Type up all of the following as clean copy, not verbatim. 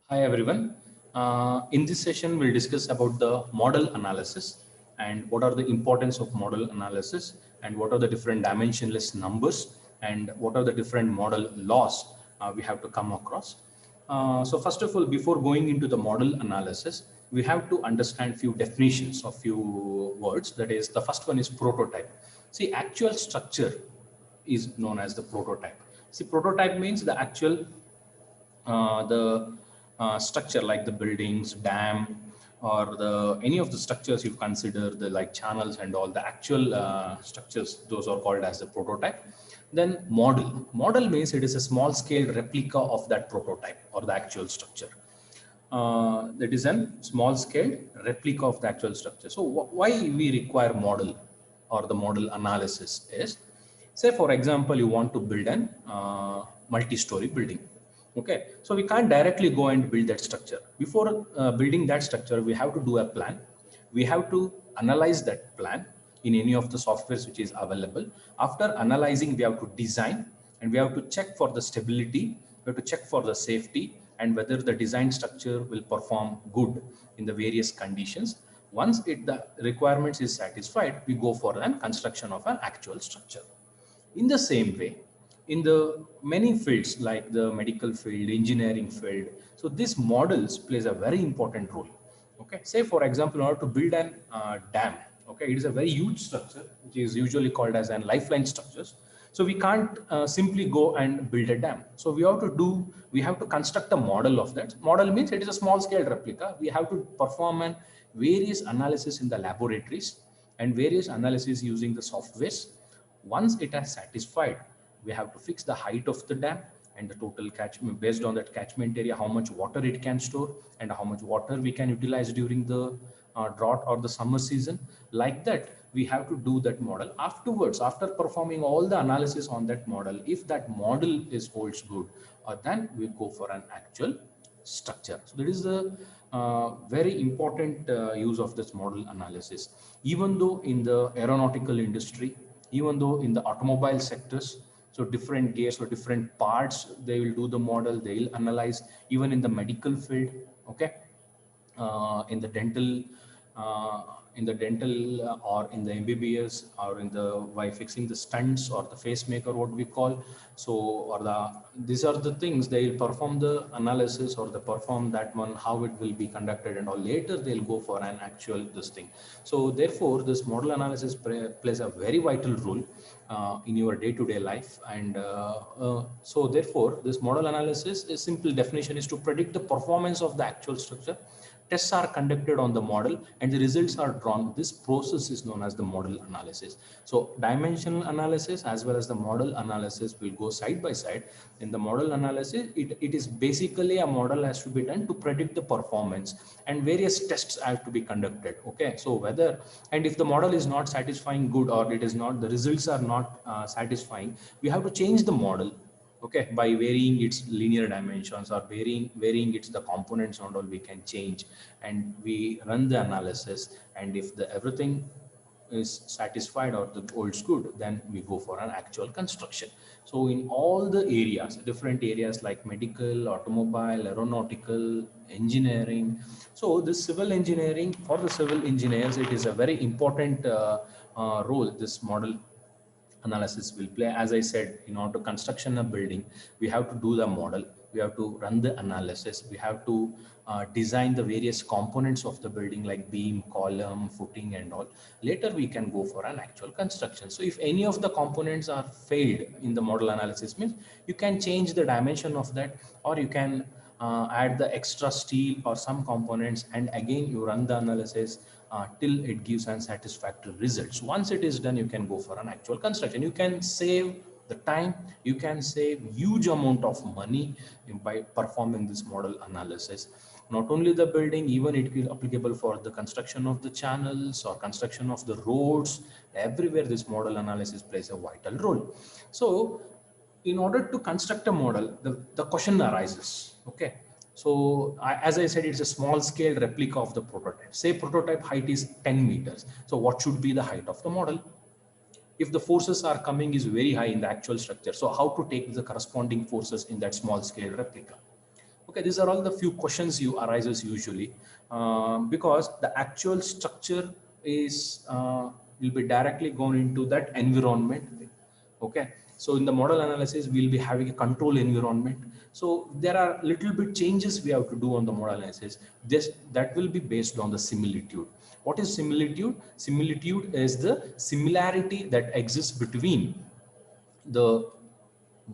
Hi everyone. In this session, we'll discuss about the model analysis and what are the importance of model analysis and what are the different dimensionless numbers and what are the different model laws we have to come across. So first of all, before going into the model analysis, we have to understand few definitions of few words. That is, the first one is prototype. See, actual structure is known as the prototype. See, prototype means the actual the structure like the buildings, dam, or the any of the structures you consider the like channels and all the actual structures, those are called as the prototype. Then model means it is a small scale replica of that prototype or the actual structure. That is a small scale replica of the actual structure. So why we require model or the model analysis is, say for example, you want to build an multi-story building. Okay, so we can't directly go and build that structure. Before building that structure, we have to do a plan. We have to analyze that plan in any of the softwares which is available. After analyzing, we have to design and we have to check for the stability. We have to check for the safety and whether the design structure will perform good in the various conditions. Once the requirements is satisfied, we go for an construction of an actual structure. In the same way, in the many fields like the medical field, engineering field, so these models plays a very important role. Okay, say for example, in order to build an dam, okay, it is a very huge structure which is usually called as an lifeline structures. So we can't simply go and build a dam. So we have to construct a model of that. Model means it is a small scale replica. We have to perform an various analysis in the laboratories and various analysis using the softwares. Once it has satisfied, we have to fix the height of the dam and the total catchment based on that catchment area, how much water it can store and how much water we can utilize during the drought or the summer season. Like that, we have to do that model. Afterwards, after performing all the analysis on that model, if that model is holds good, then we go for an actual structure. So that is the very important use of this model analysis. Even though in the aeronautical industry, even though in the automobile sectors, so different gears or different parts, they will do the model, they will analyze. Even in the medical field, okay, in the dental, uh, or in the MBBS or in the by fixing the stunts or the pacemaker, what we call. So or these are the things they will perform the analysis or they perform that one, how it will be conducted and all. Later they'll go for an actual this thing. So therefore this model analysis plays a very vital role in your day-to-day life. And so therefore this model analysis is simple definition is to predict the performance of the actual structure. Tests are conducted on the model and the results are drawn. This process is known as the model analysis. So dimensional analysis as well as the model analysis will go side by side. In the model analysis, it is basically a model has to be done to predict the performance and various tests have to be conducted. Okay, so whether and if the model is not satisfying good or it is not, the results are not satisfying, we have to change the model, okay, by varying its linear dimensions or varying its the components and all we can change, and we run the analysis, and if the everything is satisfied or the holds good, then we go for an actual construction. So in all the areas, different areas like medical, automobile, aeronautical, engineering, so this civil engineering, for the civil engineers it is a very important role this model analysis will play. As I said, in order to construction a building, we have to do the model, we have to run the analysis, we have to design the various components of the building like beam, column, footing and all. Later we can go for an actual construction. So if any of the components are failed in the model analysis, means you can change the dimension of that, or you can add the extra steel or some components, and again you run the analysis till it gives unsatisfactory results. Once it is done, you can go for an actual construction. You can save the time, you can save huge amount of money by performing this model analysis. Not only the building, even it will applicable for the construction of the channels or construction of the roads. Everywhere this model analysis plays a vital role. So in order to construct a model, the question arises, okay. So as I said, it's a small scale replica of the prototype. Say prototype height is 10 meters. So what should be the height of the model? If the forces are coming is very high in the actual structure, so how to take the corresponding forces in that small scale replica? Okay, Okay, these are all the few questions you arises usually, because the actual structure is will be directly gone into that environment. Okay, so in the model analysis we'll be having a control environment, so there are little bit changes we have to do on the model analysis. This that will be based on the similitude. What is similitude? Similitude is the similarity that exists between the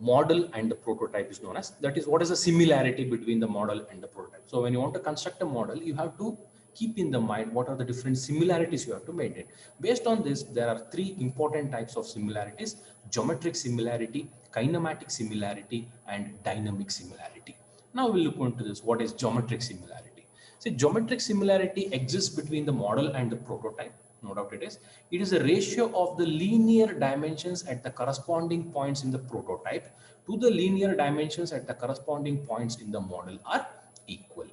model and the prototype is known as. That is, what is the similarity between the model and the prototype. So when you want to construct a model, you have to keep in the mind what are the different similarities you have to maintain. Based on this, there are three important types of similarities: geometric similarity, kinematic similarity, and dynamic similarity. Now we'll look into this. What is geometric similarity? See, geometric similarity exists between the model and the prototype. No doubt it is. It is a ratio of the linear dimensions at the corresponding points in the prototype to the linear dimensions at the corresponding points in the model are equal.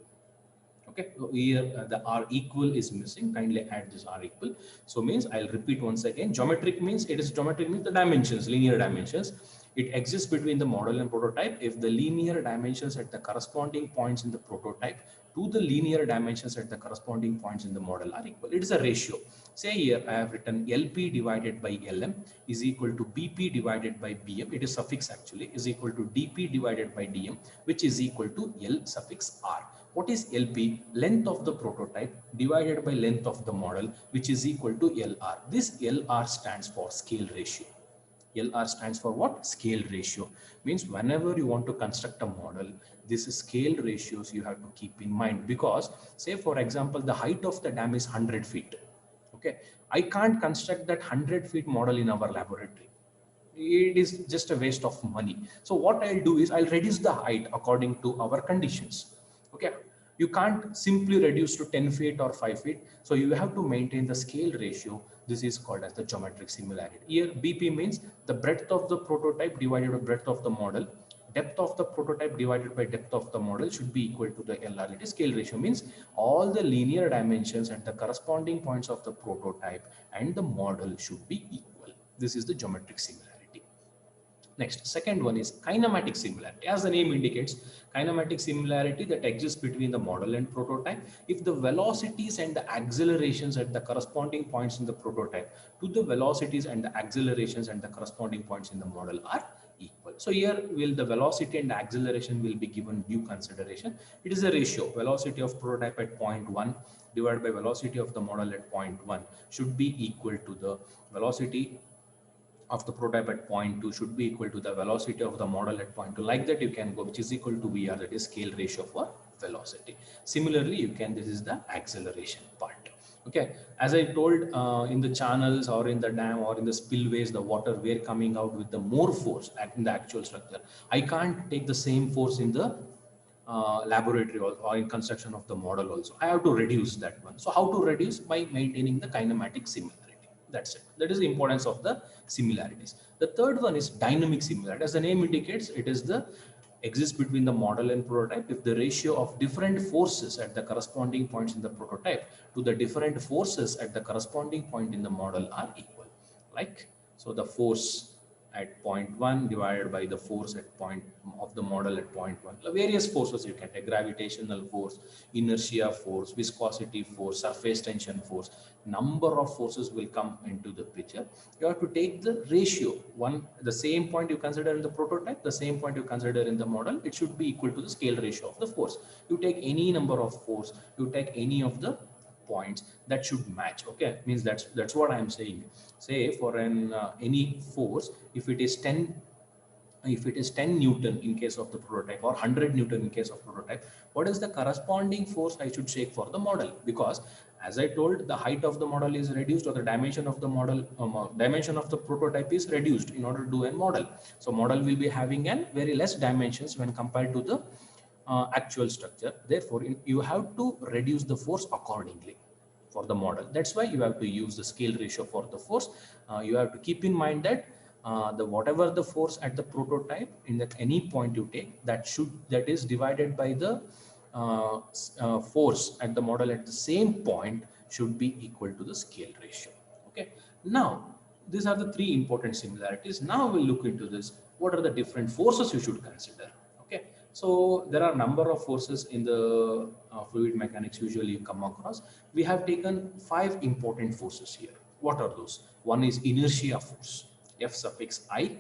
Okay, so here the R equal is missing. Kindly add this R equal. So means, I'll repeat once again. Geometric means, it is geometric means the dimensions, linear dimensions. It exists between the model and prototype if the linear dimensions at the corresponding points in the prototype to the linear dimensions at the corresponding points in the model are equal. It is a ratio. Say here I have written LP divided by LM is equal to BP divided by BM. It is suffix actually, is equal to DP divided by DM, which is equal to L suffix R. What is LP? Length of the prototype divided by length of the model, which is equal to LR. This LR stands for scale ratio. LR stands for what? Scale ratio. Means whenever you want to construct a model, this is scale ratios you have to keep in mind, because say for example, the height of the dam is 100 feet. Okay, I can't construct that 100 feet model in our laboratory. It is just a waste of money. So what I'll do is I'll reduce the height according to our conditions. Okay, you can't simply reduce to 10 feet or 5 feet. So you have to maintain the scale ratio. This is called as the geometric similarity. Here BP means the breadth of the prototype divided by breadth of the model. Depth of the prototype divided by depth of the model should be equal to the LR. It is scale ratio means all the linear dimensions at the corresponding points of the prototype and the model should be equal. This is the geometric similarity. Next, second one is kinematic similarity. As the name indicates, kinematic similarity that exists between the model and prototype if the velocities and the accelerations at the corresponding points in the prototype to the velocities and the accelerations and the corresponding points in the model are equal. So here will the velocity and the acceleration will be given due consideration. It is a ratio. Velocity of prototype at 0.1 divided by velocity of the model at 0.1 should be equal to the velocity of the prototype at 0.2 should be equal to the velocity of the model at 0.2. Like that you can go, which is equal to VR, that is scale ratio for velocity. Similarly, you can, this is the acceleration part. Okay, as I told, in the channels or in the dam or in the spillways, the water were coming out with the more force in the actual structure. I can't take the same force in the laboratory or in construction of the model also. I have to reduce that one. So how to reduce? By maintaining the kinematic similarity. That's it. That is the importance of the similarities. The third one is dynamic similarity. As the name indicates, it is the exists between the model and prototype if the ratio of different forces at the corresponding points in the prototype to the different forces at the corresponding point in the model are equal. Like, so the force at 0.1 divided by the force at point of the model at 0.1. Various forces you can take: gravitational force, inertia force, viscosity force, surface tension force. Number of forces will come into the picture. You have to take the ratio. One, the same point you consider in the prototype, the same point you consider in the model, it should be equal to the scale ratio of the force. You take any number of force, you take any of the points, that should match. Okay, means that's what I'm saying. Say for an any force, if it is 10 Newton in case of the prototype or 100 Newton in case of prototype, what is the corresponding force I should take for the model? Because as I told, the height of the model is reduced, or the dimension of the model, dimension of the prototype is reduced in order to do a model. So model will be having an very less dimensions when compared to the actual structure. Therefore, you have to reduce the force accordingly for the model. That's why you have to use the scale ratio for the force. You have to keep in mind that the whatever the force at the prototype in that any point you take, that is divided by the force at the model at the same point should be equal to the scale ratio. Okay, now these are the three important similarities. Now we'll look into this. What are the different forces you should consider? Okay, So there are a number of forces in the fluid mechanics usually you come across. We have taken 5 important forces here. What are those? One is inertia force, F suffix I,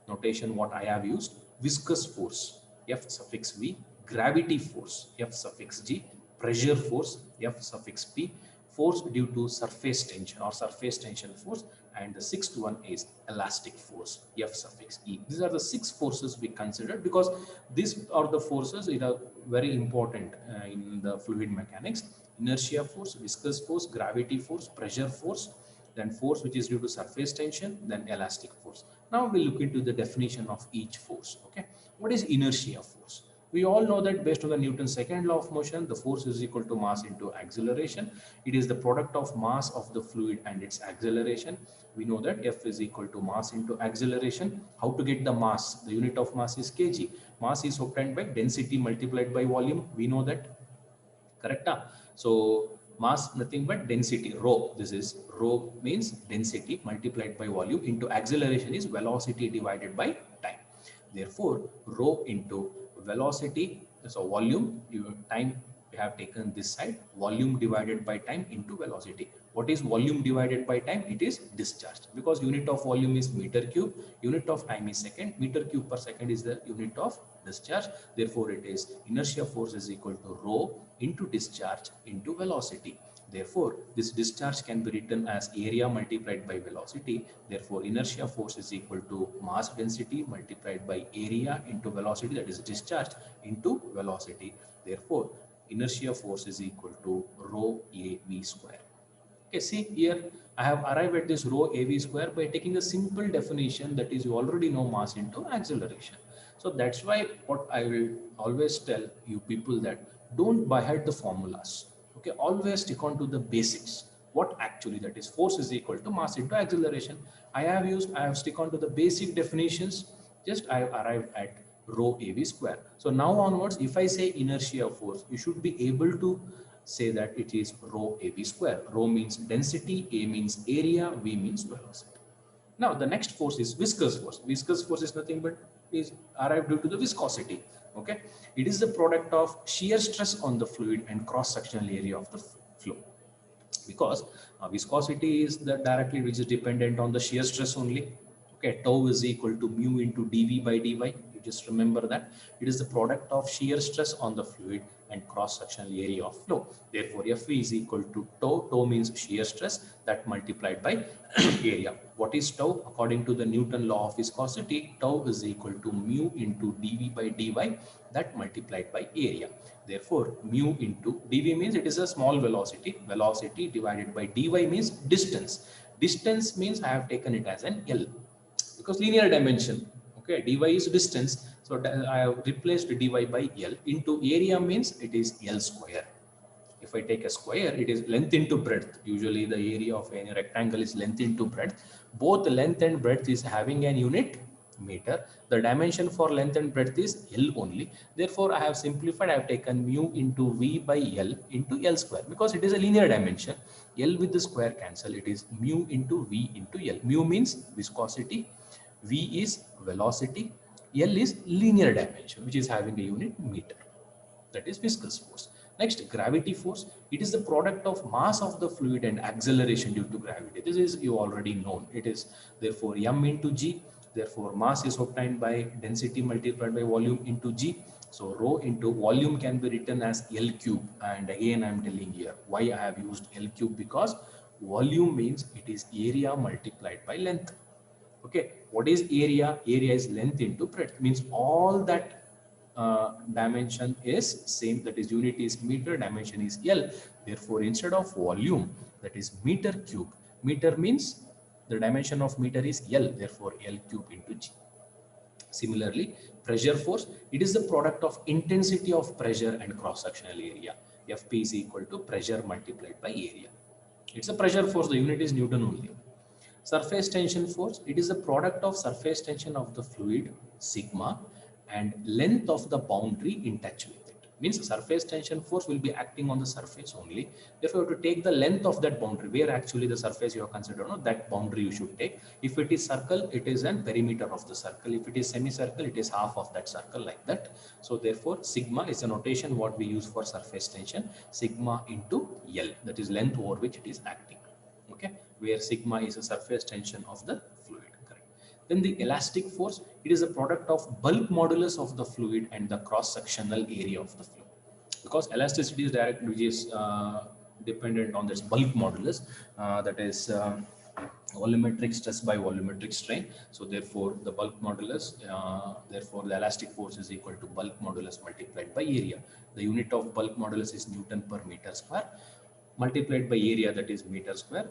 notation what I have used, viscous force, F suffix V, gravity force, F suffix G, pressure force, F suffix P, force due to surface tension or surface tension force, and the sixth one is elastic force, F suffix E. These are the 6 forces we considered because these are the forces that are very important in the fluid mechanics. Inertia force, viscous force, gravity force, pressure force, then force which is due to surface tension, then elastic force. Now we'll look into the definition of each force. Okay, what is inertia force? We all know that based on the Newton's second law of motion, the force is equal to mass into acceleration. It is the product of mass of the fluid and its acceleration. We know that F is equal to mass into acceleration. How to get the mass? The unit of mass is kg. Mass is obtained by density multiplied by volume. We know that. Correct? So mass nothing but density, rho. This is rho means density multiplied by volume into acceleration is velocity divided by time. Therefore, rho into velocity, so volume, time we have taken this side, volume divided by time into velocity. What is volume divided by time? It is discharge, because unit of volume is meter cube, unit of time is second, meter cube per second is the unit of discharge. Therefore, it is inertia force is equal to rho into discharge into velocity. Therefore, this discharge can be written as area multiplied by velocity. Therefore, inertia force is equal to mass density multiplied by area into velocity, that is discharge into velocity. Therefore, inertia force is equal to rho a v square. Okay, see here, I have arrived at this rho a v square by taking a simple definition, that is you already know mass into acceleration. So that's why what I will always tell you people that don't by heart the formulas. Okay, always stick on to the basics. What actually that is force is equal to mass into acceleration. I have stick on to the basic definitions. Just I have arrived at rho a v square. So now onwards, if I say inertia force, you should be able to say that it is rho a v square. Rho means density, a means area, v means velocity. Now the next force is viscous force. Viscous force is nothing but is arrived due to the viscosity. Okay, it is the product of shear stress on the fluid and cross-sectional area of the flow. Because viscosity is the directly which is dependent on the shear stress only. Okay, tau is equal to mu into dv by dy. You just remember that it is the product of shear stress on the fluid and cross-sectional area of flow. Therefore, Fv is equal to tau. Tau means shear stress that multiplied by area. What is tau? According to the Newton law of viscosity, tau is equal to mu into dv by dy that multiplied by area. Therefore, mu into dv means it is a small velocity. Velocity divided by dy means distance. Distance means I have taken it as an L because linear dimension. Okay, dy is distance. So I have replaced dy by L. Into area means it is L square. If I take a square, it is length into breadth. Usually the area of any rectangle is length into breadth. Both length and breadth is having an unit meter. The dimension for length and breadth is L only. Therefore, I have simplified. I have taken mu into V by L into L square because it is a linear dimension. L with the square cancel. It is mu into V into L. Mu means viscosity. V is velocity. L is linear dimension, which is having a unit meter. That is viscous force. Next, gravity force. It is the product of mass of the fluid and acceleration due to gravity. This is you already known. It is therefore m into g. Therefore, mass is obtained by density multiplied by volume into g. So rho into volume can be written as L cube. And again, I am telling here why I have used L cube, because volume means it is area multiplied by length. Okay, what is area? Area is length into breadth. Means all that dimension is same, that is unit is meter, dimension is L. Therefore, instead of volume, that is meter cube. Meter means the dimension of meter is L. Therefore, L cube into G. Similarly, pressure force, it is the product of intensity of pressure and cross-sectional area. Fp is equal to pressure multiplied by area. It's a pressure force, the unit is Newton only. Surface tension force, it is the product of surface tension of the fluid, sigma, and length of the boundary in touch with it. Means surface tension force will be acting on the surface only. Therefore, you have to take the length of that boundary, where actually the surface you have considered, no, that boundary you should take. If it is circle, it is an perimeter of the circle. If it is semicircle, it is half of that circle, like that. So therefore, sigma is a notation what we use for surface tension, sigma into L, that is length over which it is acting. Okay, where sigma is a surface tension of the fluid. Correct. Then the elastic force, it is a product of bulk modulus of the fluid and the cross-sectional area of the fluid. Because elasticity is direct, which is dependent on this bulk modulus, that is volumetric stress by volumetric strain. So therefore, the bulk modulus, therefore the elastic force is equal to bulk modulus multiplied by area. The unit of bulk modulus is Newton per meter square multiplied by area, that is meter square.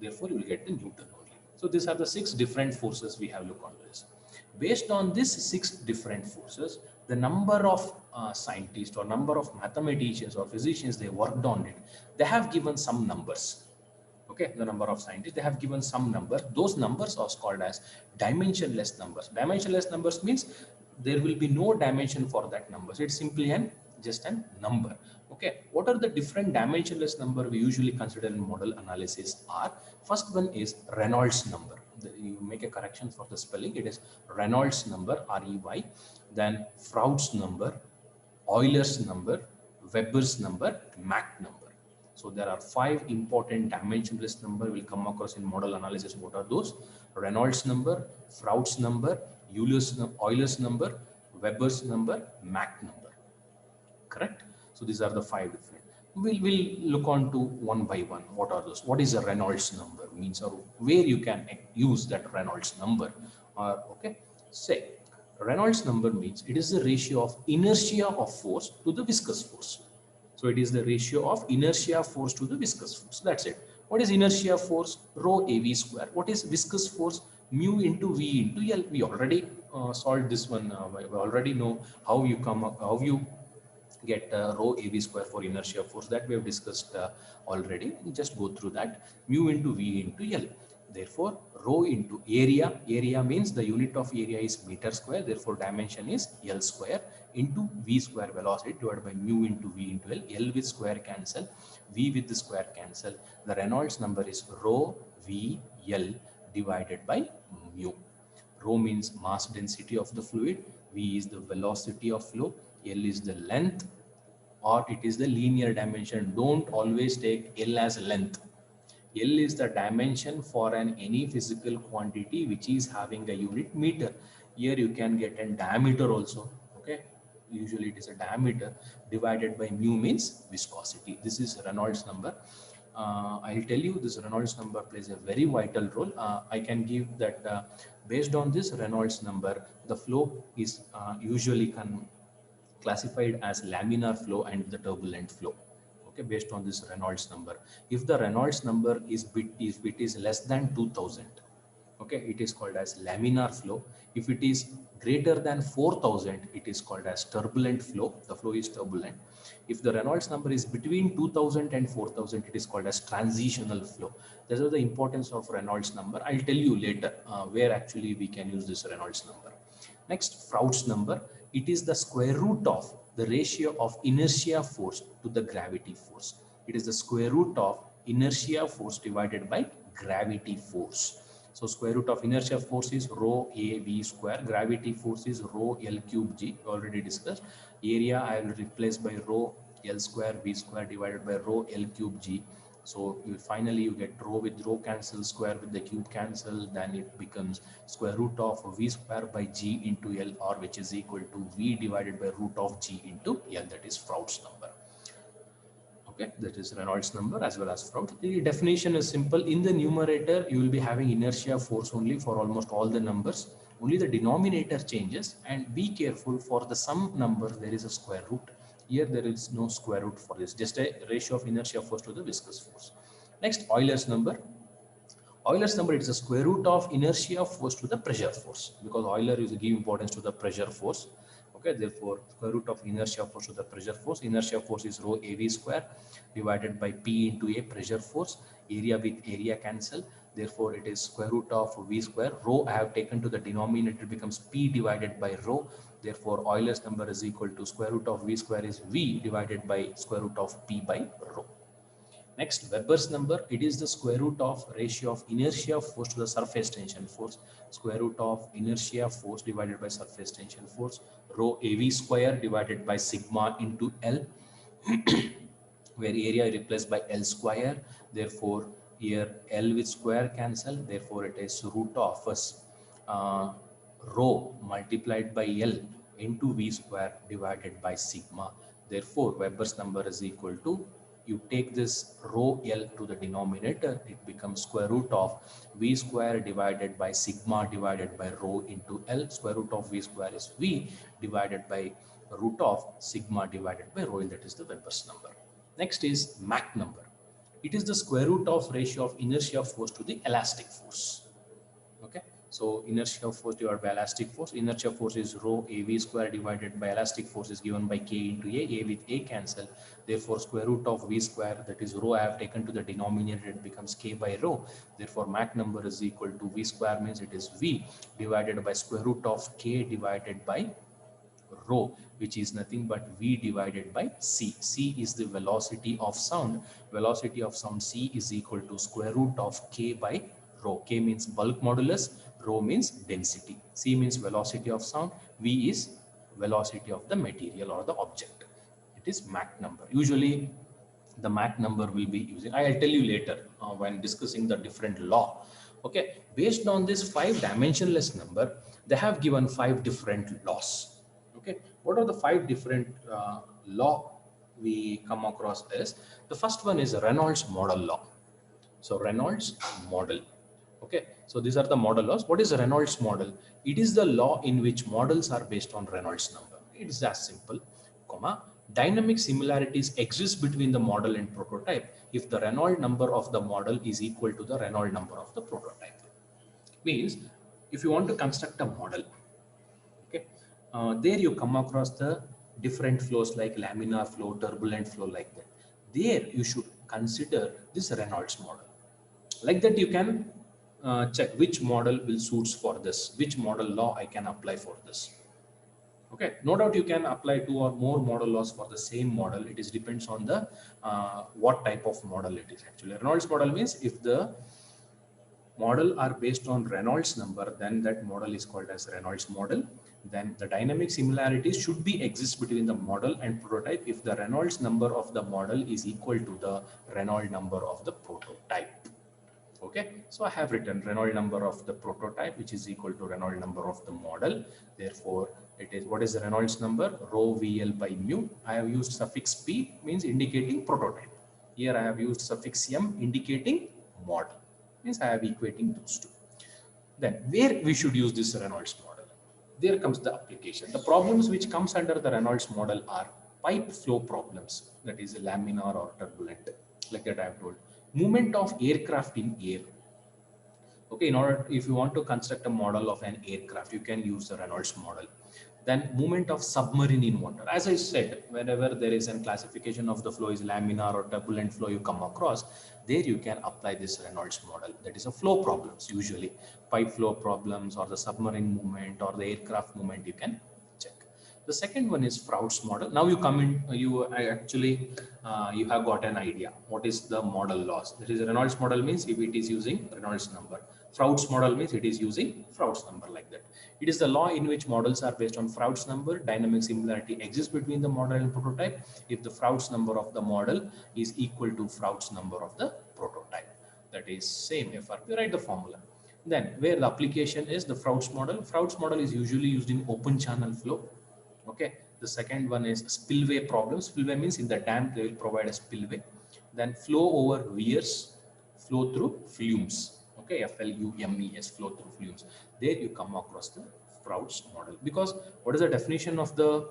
Therefore, you will get the Newton only. So these are the 6 different forces we have looked on this. Based on these 6 different forces, the number of scientists or number of mathematicians or physicians they worked on it, they have given some numbers. Okay, the number of scientists, they have given some number. Those numbers are called as dimensionless numbers. Dimensionless numbers means there will be no dimension for that number. So it's simply just a number. Okay, what are the different dimensionless number we usually consider in model analysis are? First one is Reynolds number. You make a correction for the spelling. It is Reynolds number, REY. Then Froude's number, Euler's number, Weber's number, Mach number. So there are 5 important dimensionless number will come across in model analysis. What are those? Reynolds number, Froude's number, Euler's number, Weber's number, Mach number. Correct? So these are the 5 different. We'll look on to one by one. What are those? What is a Reynolds number? Means, or where you can use that Reynolds number. Okay, say Reynolds number means it is the ratio of inertia of force to the viscous force. So it is the ratio of inertia force to the viscous force. That's it. What is inertia force? Rho AV square. What is viscous force? Mu into V into L. We already solved this one. We already know how you come up, how you get rho AV square for inertia force, that we have discussed already. Just go through that. Mu into V into L. Therefore, rho into area. Area means the unit of area is meter square. Therefore, dimension is L square into V square velocity divided by mu into V into L. L with square cancel. V with the square cancel. The Reynolds number is rho V L divided by mu. Rho means mass density of the fluid. V is the velocity of flow. L is the length, or it is the linear dimension. Don't always take L as length. L is the dimension for any physical quantity which is having a unit meter. Here you can get a diameter also. Okay, usually it is a diameter divided by mu means viscosity. This is Reynolds number. I'll tell you this Reynolds number plays a very vital role. I can give that based on this Reynolds number, the flow is usually classified as laminar flow and the turbulent flow. Okay, based on this Reynolds number. If the Reynolds number is if it is less than 2000, okay, it is called as laminar flow. If it is greater than 4000, it is called as turbulent flow. The flow is turbulent. If the Reynolds number is between 2000 and 4000, it is called as transitional flow. These are the importance of Reynolds number. I'll tell you later where actually we can use this Reynolds number. Next, Froude's number. It is the square root of the ratio of inertia force to the gravity force. It is the square root of inertia force divided by gravity force. So square root of inertia force is rho A V square. Gravity force is rho L cube G. Already discussed. Area I will replace by rho L square V square divided by rho L cube G. So finally you get rho with rho cancel, square with the cube cancel, then it becomes square root of V square by G into L, or which is equal to V divided by root of G into L, that is Froude's number. Okay, that is Reynolds number as well as Froude. The definition is simple. In the numerator, you will be having inertia force only for almost all the numbers. Only the denominator changes, and be careful for the sum number, there is a square root. Here there is no square root for this, just a ratio of inertia force to the viscous force. Next, Euler's number. Euler's number, it is a square root of inertia force to the pressure force, because Euler is give importance to the pressure force. Okay, therefore square root of inertia force to the pressure force. Inertia force is rho AV square divided by P into A, pressure force. Area with area cancel. Therefore it is square root of V square. Rho I have taken to the denominator, becomes P divided by rho. Therefore, Euler's number is equal to square root of V square is V divided by square root of P by rho. Next, Weber's number, it is the square root of ratio of inertia force to the surface tension force, square root of inertia force divided by surface tension force, rho AV square divided by sigma into L, where area is replaced by L square. Therefore, here L with square cancel. Therefore, it is root of uh, rho multiplied by L into V square divided by sigma. Therefore, Weber's number is equal to, you take this rho L to the denominator, it becomes square root of V square divided by sigma divided by rho into L. Square root of V square is V divided by root of sigma divided by rho L, that is the Weber's number. Next is Mach number. It is the square root of ratio of inertia force to the elastic force. Okay, so inertia force divided by elastic force. Inertia force is rho AV square divided by elastic force is given by K into A with A cancel. Therefore, square root of V square, that is rho, I have taken to the denominator, it becomes K by rho. Therefore, Mach number is equal to V square means it is V divided by square root of K divided by rho, which is nothing but V divided by C. C is the velocity of sound. Velocity of sound C is equal to square root of K by rho. K means bulk modulus, rho means density. C means velocity of sound, V is velocity of the material or the object. It is Mach number. Usually the Mach number will be using, I'll tell you later when discussing the different law. Okay, based on this 5 dimensionless number, they have given 5 different laws. Okay, what are the 5 different law we come across is, the first one is Reynolds Model Law. So Reynolds model. Okay, so these are the model laws. What is a Reynolds model? It is the law in which models are based on Reynolds number. It is as simple, comma, dynamic similarities exist between the model and prototype if the Reynolds number of the model is equal to the Reynolds number of the prototype. Means, if you want to construct a model, okay, there you come across the different flows like laminar flow, turbulent flow, like that. There you should consider this Reynolds model. Like that you can check which model will suits for this, which model law I can apply for this. Okay, no doubt you can apply 2 or more model laws for the same model. It is depends on the what type of model it is. Actually, Reynolds model means if the model are based on Reynolds number, then that model is called as Reynolds model. Then the dynamic similarities should be exist between the model and prototype if the Reynolds number of the model is equal to the Reynolds number of the prototype. Okay, so I have written Reynolds number of the prototype, which is equal to Reynolds number of the model. Therefore, it is, what is the Reynolds number? Rho VL by mu. I have used suffix P, means indicating prototype. Here I have used suffix M, indicating model. Means I have equating those two. Then where we should use this Reynolds model? There comes the application. The problems which comes under the Reynolds model are pipe flow problems, that is laminar or turbulent, like that I have told. Movement of aircraft in air. Okay, in order, if you want to construct a model of an aircraft, you can use the Reynolds model. Then movement of submarine in water. As I said, whenever there is a classification of the flow is laminar or turbulent flow you come across, there you can apply this Reynolds model. That is a flow problems, usually pipe flow problems or the submarine movement or the aircraft movement you can check. The second one is Froude's model. Now you come in, you have got an idea. What is the model loss? That is a Reynolds model means if it is using Reynolds number. Froude's model means it is using Froude's number, like that. It is the law in which models are based on Froude's number. Dynamic similarity exists between the model and prototype if the Froude's number of the model is equal to Froude's number of the prototype. That is same FRP, write the formula. Then where the application is the Froude's model. Froude's model is usually used in open channel flow. Okay. The second one is spillway problems. Spillway means in the dam they will provide a spillway. Then flow over weirs, flow through flumes. Okay, FLUMES, flow through flumes. There you come across the Froude's model. Because what is the definition of the,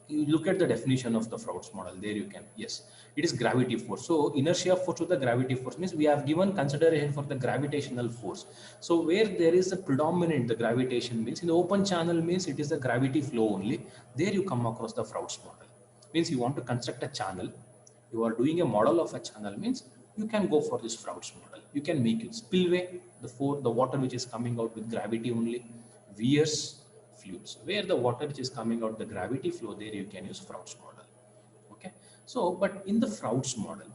you look at the definition of the Froude's model, there you can, yes, it is gravity force. So inertia force to the gravity force means we have given consideration for the gravitational force. So where there is a predominant, the gravitation means in the open channel means it is the gravity flow only. There you come across the Froude's model. Means you want to construct a channel, you are doing a model of a channel means you can go for this Froude's model. You can make it spillway, the water which is coming out with gravity only, weirs, fluids. Where the water which is coming out, the gravity flow, there you can use Froude's model. Okay. So, but in the Froude's model,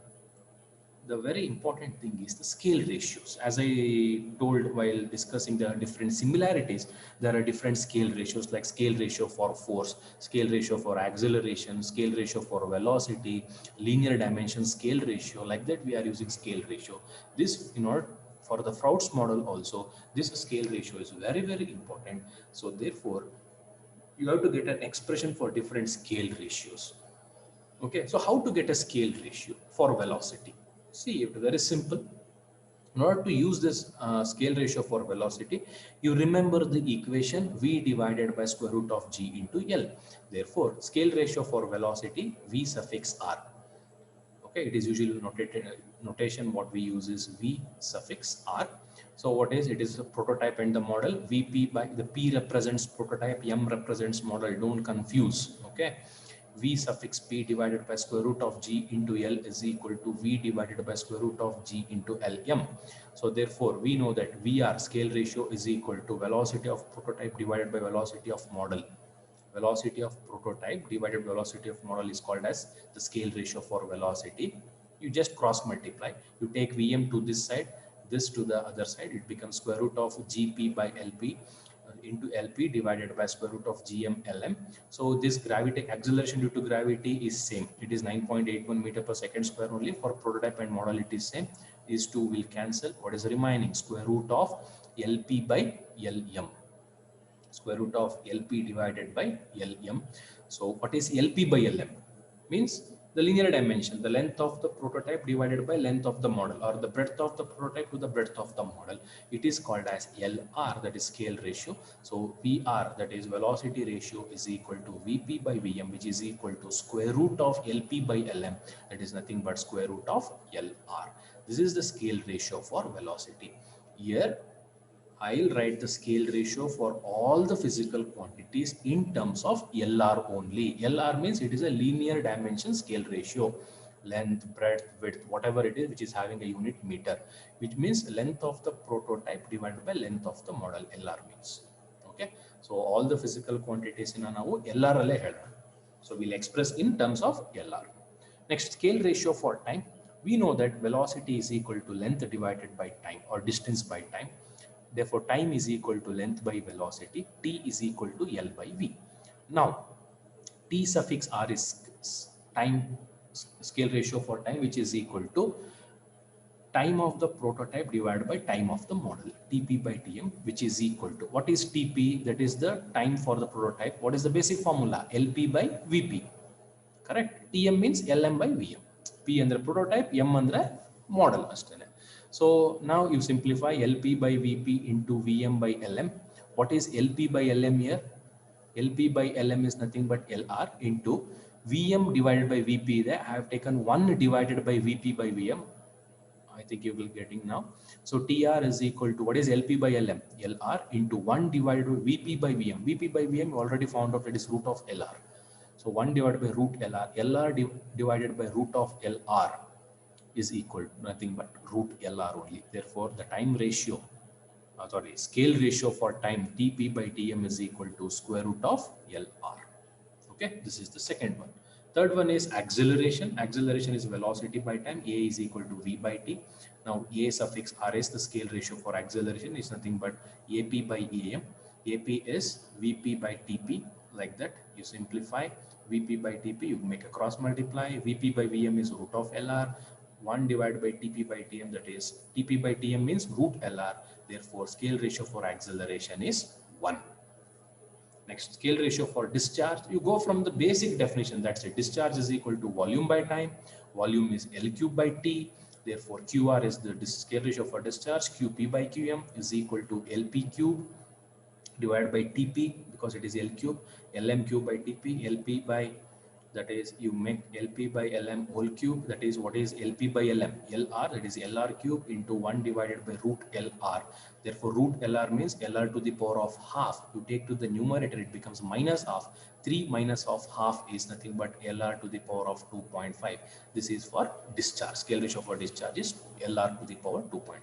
the very important thing is the scale ratios. As I told while discussing the different similarities, there are different scale ratios, like scale ratio for force, scale ratio for acceleration, scale ratio for velocity, linear dimension scale ratio. Like that, we are using scale ratio. This, in order for the Froude's model also, this scale ratio is very, very important. So therefore, you have to get an expression for different scale ratios. Okay, so how to get a scale ratio for velocity? See, it's very simple. In order to use this scale ratio for velocity, you remember the equation V divided by square root of G into L. Therefore, scale ratio for velocity, V suffix R. Okay, it is usually notation what we use is V suffix R. So what is it? Is a prototype and the model. VP by the P represents prototype, M represents model. Don't confuse. Okay. V suffix P divided by square root of G into L is equal to V divided by square root of G into Lm. So therefore, we know that VR scale ratio is equal to velocity of prototype divided by velocity of model. Velocity of prototype divided by velocity of model is called as the scale ratio for velocity. You just cross multiply. You take Vm to this side, this to the other side. It becomes square root of Gp by Lp into Lp divided by square root of Gm Lm. So this gravity acceleration due to gravity is same. It is 9.81 meter per second square only. For prototype and model it is same. These two will cancel. What is remaining? Square root of Lp by Lm. Square root of Lp divided by Lm. So what is Lp by Lm? Means the linear dimension, the length of the prototype divided by length of the model, or the breadth of the prototype to the breadth of the model. It is called as Lr, that is scale ratio. So Vr, that is velocity ratio, is equal to Vp by Vm, which is equal to square root of Lp by Lm. That is nothing but square root of Lr. This is the scale ratio for velocity. Here I'll write the scale ratio for all the physical quantities in terms of LR only. LR means it is a linear dimension scale ratio. Length, breadth, width, whatever it is, which is having a unit meter, which means length of the prototype divided by length of the model. LR means. Okay. So all the physical quantities in ನಾವು LR ಅಲ್ಲೇ ಹೇಳೋಣ. So we'll express in terms of LR. Next, scale ratio for time. We know that velocity is equal to length divided by time, or distance by time. Therefore, time is equal to length by velocity. T is equal to L by V. Now, T suffix R is time scale ratio for time, which is equal to time of the prototype divided by time of the model. TP by TM, which is equal to, what is TP? That is the time for the prototype. What is the basic formula? LP by VP. Correct? TM means LM by VM. P under prototype, M under model. So now you simplify LP by VP into VM by LM. What is LP by LM here? LP by LM is nothing but LR into VM divided by VP. There I have taken 1 divided by VP by VM. I think you will getting now. So TR is equal to, what is LP by LM? LR into 1 divided by VP by VM. VP by VM you already found out, it is root of LR. So 1 divided by root LR. LR divided by root of LR is equal to nothing but root LR only. Therefore, the time ratio, scale ratio for time TP by TM is equal to square root of LR. Okay, this is the second one. Third one is acceleration. Acceleration is velocity by time. A is equal to V by T. Now, A suffix RS, the scale ratio for acceleration is nothing but AP by AM. AP is VP by TP. Like that, you simplify VP by TP, you make a cross multiply. VP by VM is root of LR. 1 divided by TP by TM, that is TP by TM means root LR. Therefore, scale ratio for acceleration is 1. Next, scale ratio for discharge. You go from the basic definition. That's it. Discharge is equal to volume by time. Volume is L cube by T. Therefore, QR is the scale ratio for discharge. QP by QM is equal to LP cube divided by TP, because it is L cube. LM cube by TP. LP by, that is you make LP by LM whole cube. That is, what is LP by LM? LR, that is LR cube into 1 divided by root LR. Therefore, root LR means LR to the power of half. You take to the numerator, it becomes minus half. 3 minus of half is nothing but LR to the power of 2.5. This is for discharge. Scale ratio for discharge is LR to the power 2.5.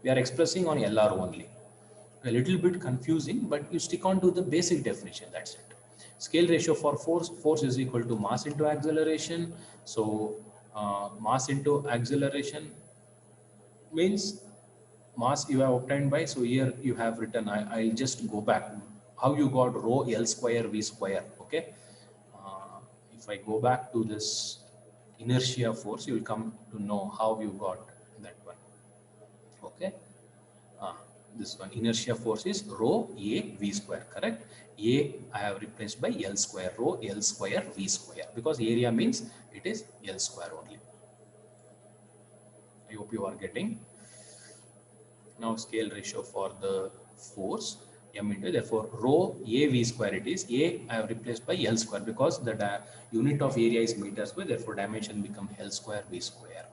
We are expressing on LR only. a little bit confusing, but you stick on to the basic definition. That's it. Scale ratio for force is equal to mass into acceleration. So mass into acceleration means mass you have obtained by. So here you have written, I'll just go back how you got rho L square V square. Okay. If I go back to this inertia force, you will come to know how you got that one. Okay. Ah, this one inertia force is rho A V square, correct? A I have replaced by L square, rho L square V square, because area means it is L square only. I hope you are getting. Now scale ratio for the force m into, therefore rho A V square, it is A I have replaced by L square because the unit of area is meter square, therefore dimension become L square V square.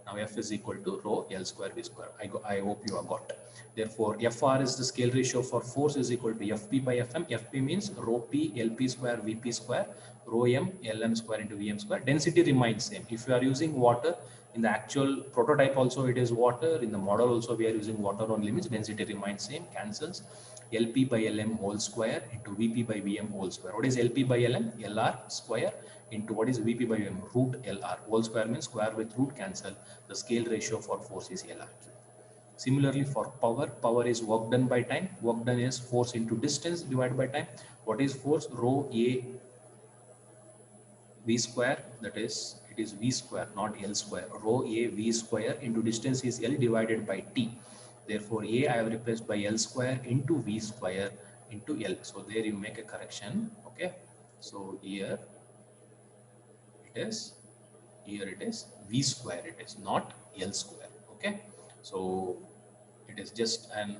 Now F is equal to rho L square V square. I hope you have got. Therefore Fr is the scale ratio for force is equal to Fp by Fm. Fp means rho P Lp square Vp square, rho m Lm square into Vm square. Density remains same. If you are using water, in the actual prototype also it is water, in the model also we are using water on limits, density remains same, cancels. Lp by Lm whole square into Vp by Vm whole square. What is Lp by Lm? Lr square into what is Vp by Vm? Root Lr. Whole square means square with root, cancel. The scale ratio for force is Lr. Similarly for power, power is work done by time. Work done is force into distance divided by time. What is force? Rho A V square, that is, it is V square, not L square. Rho A V square into distance is L divided by T. Therefore, A I have replaced by L square into V square into L. So there you make a correction. Okay. So here it is V square, it is not L square. Okay. So it is just an,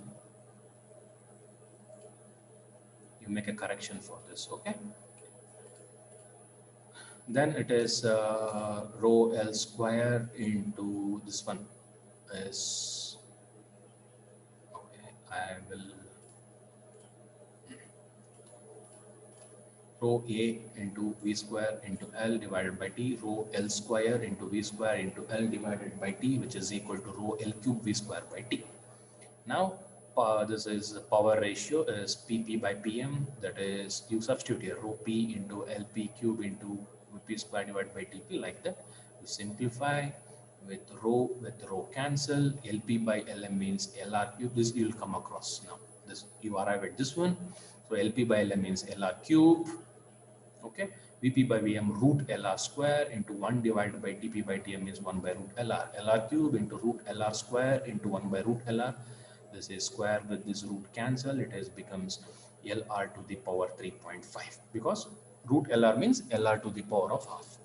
you make a correction for this. Okay. Then it is rho L square into this one is, okay, I will rho A into V square into L divided by T, rho L square into V square into L divided by T, which is equal to rho L cube V square by T. Now this is power ratio is PP by PM, that is you substitute here rho P into LP cube into P square divided by TP, like that. You simplify with rho cancel, LP by LM means LR cube, this you will come across now. This you arrive at this one. So LP by LM means LR cube. Okay, Vp by Vm root Lr square into 1 divided by Dp by Tm is 1 by root Lr. Lr cube into root Lr square into 1 by root Lr. This is square with this root cancel. It has becomes Lr to the power 3.5 because root Lr means Lr to the power of half.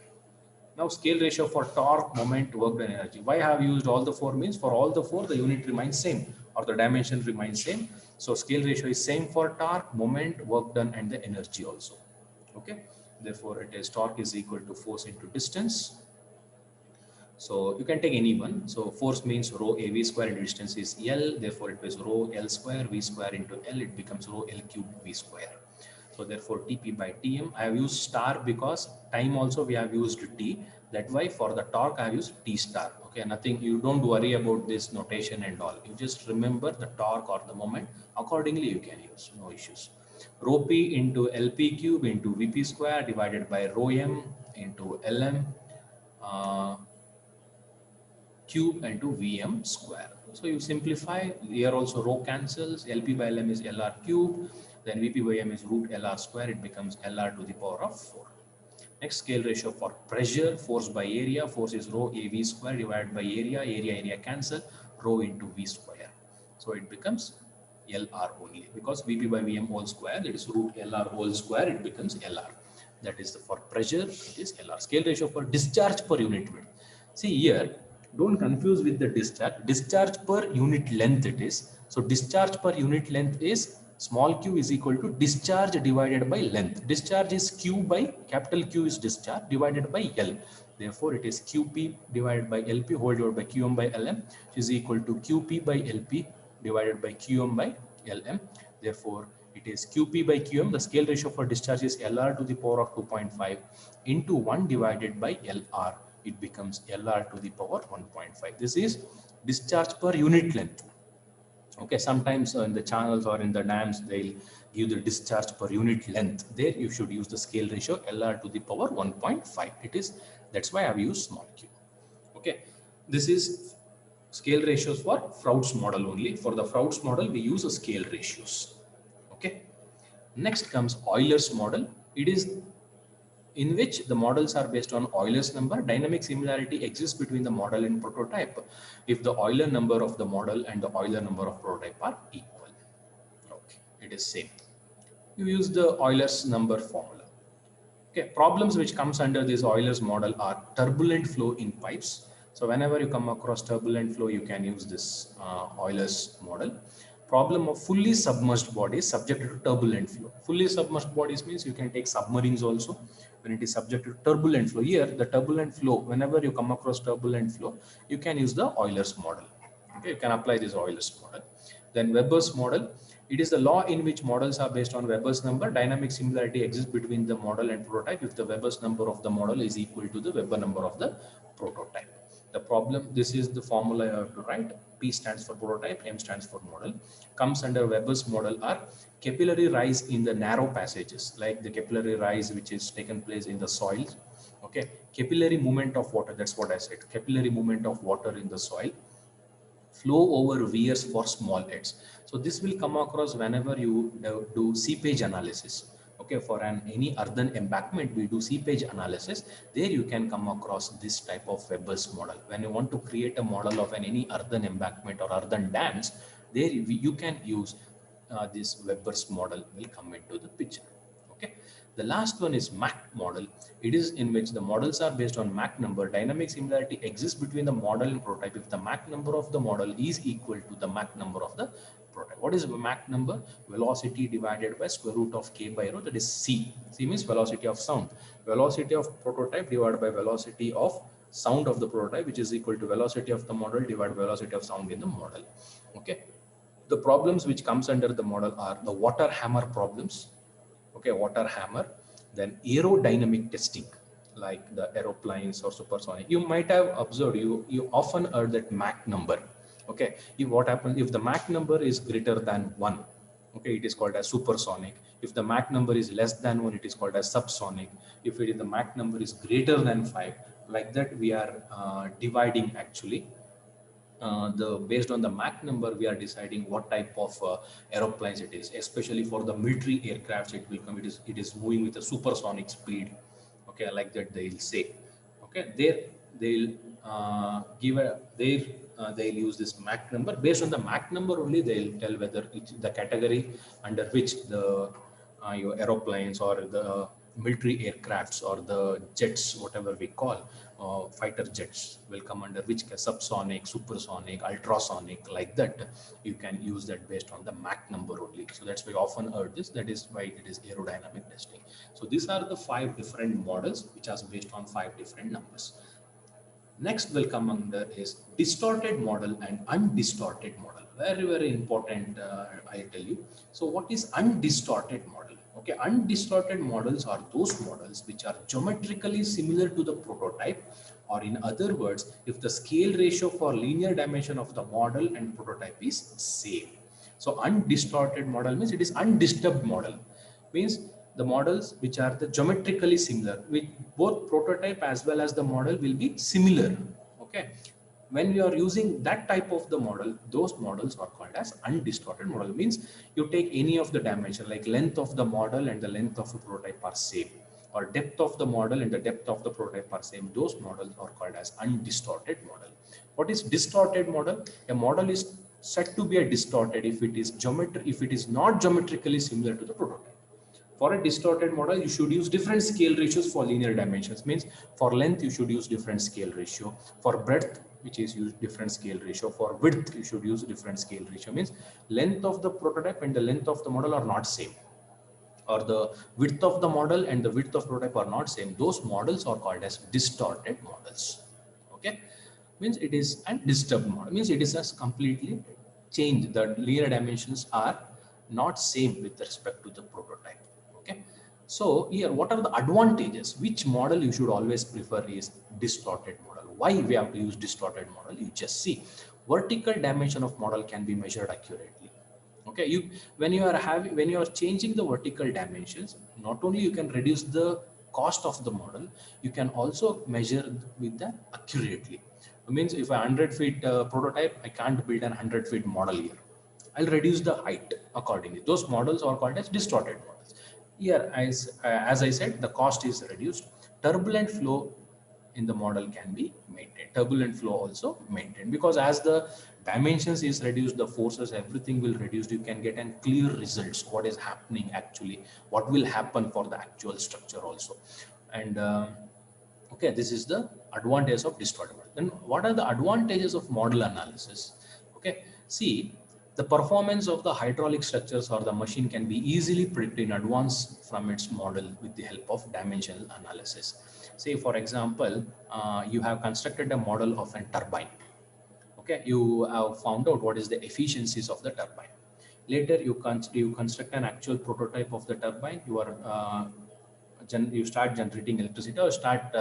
Now scale ratio for torque, moment, work done, energy. Why I have used all the four means for all the four the unit remains same or the dimension remains same. So scale ratio is same for torque, moment, work done and the energy also. Okay, therefore it is torque is equal to force into distance. So you can take any one. So force means rho a v square into distance is L, therefore it is rho L square v square into L, it becomes rho L cube v square. So therefore TP by TM, I have used star because time also we have used T. That why for the torque I have used T star. Okay, nothing, you don't worry about this notation and all. You just remember the torque or the moment. Accordingly you can use, no issues. Rho P into LP cube into VP square divided by rho M into LM cube into Vm square. So you simplify, here also rho cancels, LP by LM is LR cube, then VP by M is root LR square, it becomes LR to the power of 4. Next scale ratio for pressure, force by area, force is rho AV square divided by area cancel, rho into V square. So it becomes LR only because VP by Vm whole square, that is root LR whole square, it becomes LR. That is for pressure, it is LR. Scale ratio for discharge per unit width. See here, don't confuse with the discharge. Discharge per unit length it is. So discharge per unit length is small q is equal to discharge divided by length. Discharge is q by capital Q is discharge divided by L. Therefore, it is QP divided by LP whole divided by QM by LM, which is equal to QP by LP divided by QM by LM. Therefore, it is QP by QM. The scale ratio for discharge is LR to the power of 2.5 into 1 divided by LR. It becomes LR to the power 1.5. This is discharge per unit length. Okay, sometimes in the channels or in the dams, they'll give the discharge per unit length. There you should use the scale ratio LR to the power 1.5. That's why I've used small q. Okay, this is scale ratios for Froude's model only. For the Froude's model, we use a scale ratios. Okay, next comes Euler's model. It is in which the models are based on Euler's number. Dynamic similarity exists between the model and prototype if the Euler number of the model and the Euler number of prototype are equal. Okay, it is same. You use the Euler's number formula. Okay, problems which comes under this Euler's model are turbulent flow in pipes. So whenever you come across turbulent flow, you can use this Euler's model. Problem of fully submerged bodies subjected to turbulent flow. Fully submerged bodies means you can take submarines also when it is subjected to turbulent flow. Here, the turbulent flow, whenever you come across turbulent flow, you can use the Euler's model. Okay, you can apply this Euler's model. Then Weber's model. It is the law in which models are based on Weber's number. Dynamic similarity exists between the model and prototype if the Weber's number of the model is equal to the Weber number of the prototype. The problem, this is the formula you have to write. P stands for prototype, M stands for model. Comes under Weber's model are capillary rise in the narrow passages, like the capillary rise which is taken place in the soil. Okay, capillary movement of water, that's what I said. Capillary movement of water in the soil. Flow over weirs for small heads. So this will come across whenever you do seepage analysis. Okay, for any earthen embankment, we do seepage analysis. There you can come across this type of Weber's model. When you want to create a model of any earthen embankment or earthen dams, there you can use this Weber's model will come into the picture. Okay. The last one is Mach model. It is in which the models are based on Mach number. Dynamic similarity exists between the model and prototype if the Mach number of the model is equal to the Mach number of the prototype. What is Mach number? Velocity divided by square root of k by rho, that is c. C means velocity of sound. Velocity of prototype divided by velocity of sound of the prototype, which is equal to velocity of the model divided by velocity of sound in the model. Okay. The problems which comes under the model are the water hammer problems. Okay, water hammer. Then aerodynamic testing, like the aeroplanes or supersonic. You might have observed, you often heard that Mach number. Okay, what happens if the Mach number is greater than 1? Okay, it is called as supersonic. If the Mach number is less than 1, it is called as subsonic. If the Mach number is greater than 5, like that we are dividing actually. Based on the Mach number, we are deciding what type of aeroplanes it is. Especially for the military aircrafts, it will come. It is moving with a supersonic speed. Okay, like that they'll say. Okay, they'll they'll use this Mach number. Based on the Mach number only, they'll tell whether it's the category under which the your aeroplanes or the military aircrafts or the jets, whatever we call fighter jets, will come under which subsonic, supersonic, ultrasonic, like that. You can use that based on the Mach number only. So that's why I often heard this. That is why it is aerodynamic testing. So these are the 5 different models which are based on 5 different numbers. Next will come under is distorted model and undistorted model. Very, very important, I'll tell you. So what is undistorted model? Okay, undistorted models are those models which are geometrically similar to the prototype, or in other words, if the scale ratio for linear dimension of the model and prototype is same. So undistorted model means it is undisturbed model. Means the models which are the geometrically similar, with both prototype as well as the model will be similar. Okay, when you are using that type of the model, those models are called as undistorted model. Means you take any of the dimension, like length of the model and the length of the prototype are same, or depth of the model and the depth of the prototype are same. Those models are called as undistorted model. What is distorted model? A model is said to be a distorted if it is not geometrically similar to the prototype. For a distorted model, you should use different scale ratios for linear dimensions. Means for length, you should use different scale ratio. For breadth, which is use different scale ratio. For width, you should use different scale ratio. Means length of the prototype and the length of the model are not same, or the width of the model and the width of prototype are not same. Those models are called as distorted models. Okay, means it is a disturbed model. Means it is a completely changed. The linear dimensions are not same with respect to the prototype. Okay, so here what are the advantages? Which model you should always prefer is distorted model. Why we have to use distorted model? You just see vertical dimension of model can be measured accurately. Okay, when you are changing the vertical dimensions, not only you can reduce the cost of the model, you can also measure with that accurately. It means if a 100 feet prototype, I can't build an 100 feet model here. I'll reduce the height accordingly. Those models are called as distorted models. Here, as I said, the cost is reduced. Turbulent flow in the model can be maintained. Turbulent flow also maintained, because as the dimensions is reduced, the forces, everything will reduce. You can get an clear results. What is happening actually? What will happen for the actual structure also? And okay, this is the advantage of distorted model. Then what are the advantages of model analysis? Okay, see, the performance of the hydraulic structures or the machine can be easily predicted in advance from its model with the help of dimensional analysis. Say, for example, you have constructed a model of a turbine. Okay, you have found out what is the efficiencies of the turbine. Later, you construct an actual prototype of the turbine. You start generating electricity or start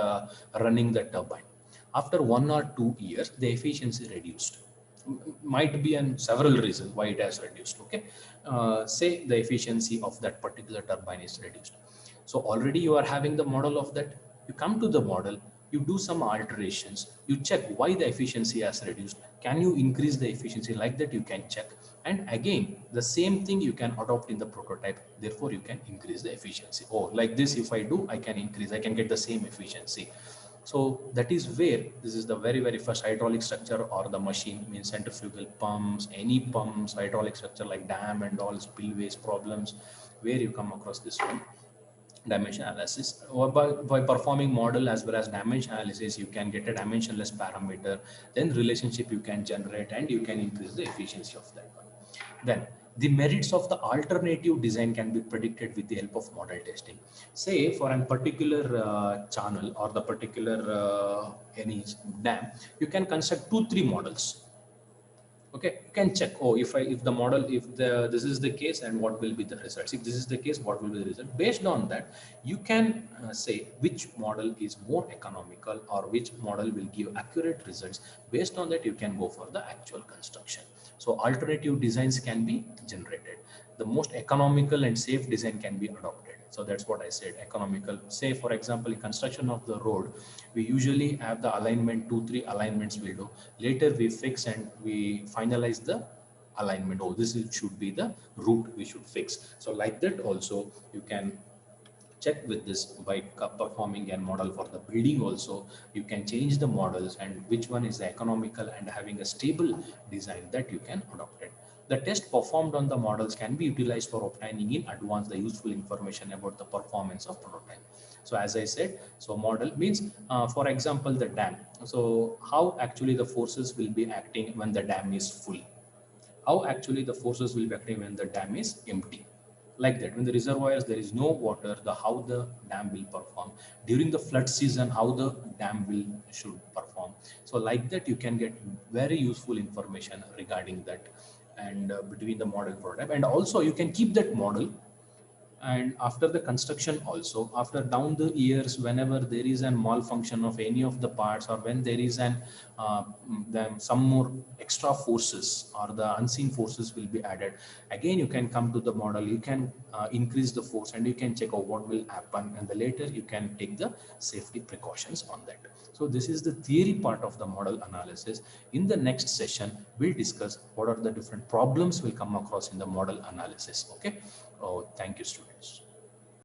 running the turbine. After 1 or 2 years, the efficiency reduced. Might be in several reasons why it has reduced. Okay, say the efficiency of that particular turbine is reduced. So already you are having the model of that. You come to the model, you do some alterations, you check why the efficiency has reduced. Can you increase the efficiency? Like that you can check, and again the same thing you can adopt in the prototype. Therefore you can increase the efficiency. Oh, like this, if I do, I can increase, I can get the same efficiency. So that is where this is the very first hydraulic structure or the machine, means centrifugal pumps, any pumps, hydraulic structure like dam and all, spillways problems, where you come across this one, dimension analysis. Or by performing model as well as dimension analysis, you can get a dimensionless parameter, then relationship you can generate, and you can increase the efficiency of that one. Then the merits of the alternative design can be predicted with the help of model testing. Say for a particular channel or the particular any dam, you can construct 2-3 models. Okay, you can check, oh, if the model, if this is the case, and what will be the results. If this is the case, what will be the result? Based on that, you can say which model is more economical or which model will give accurate results. Based on that, you can go for the actual construction. So alternative designs can be generated. The most economical and safe design can be adopted. So that's what I said, economical. Say for example, in construction of the road, we usually have the alignment, 2-3 alignments we do. Later we fix and we finalize the alignment. Oh, should be the route we should fix. So like that also you can check with this by performing a model for the building also. You can change the models and which one is economical and having a stable design that you can adopt it. The test performed on the models can be utilized for obtaining in advance the useful information about the performance of prototype. So as I said, so model means, for example, the dam. So how actually the forces will be acting when the dam is full? How actually the forces will be acting when the dam is empty? Like that, when the reservoirs there is no water, the how the dam will perform. During the flood season, how the dam should perform. So like that, you can get very useful information regarding that, and between the model prototype, and also you can keep that model. And after the construction also, after down the years, whenever there is a malfunction of any of the parts, or when there is then some more extra forces or the unseen forces will be added, again you can come to the model, you can increase the force, and you can check out what will happen, and the later you can take the safety precautions on that. So this is the theory part of the model analysis. In the next session, we'll discuss what are the different problems will come across in the model analysis. Okay. Oh, thank you, students.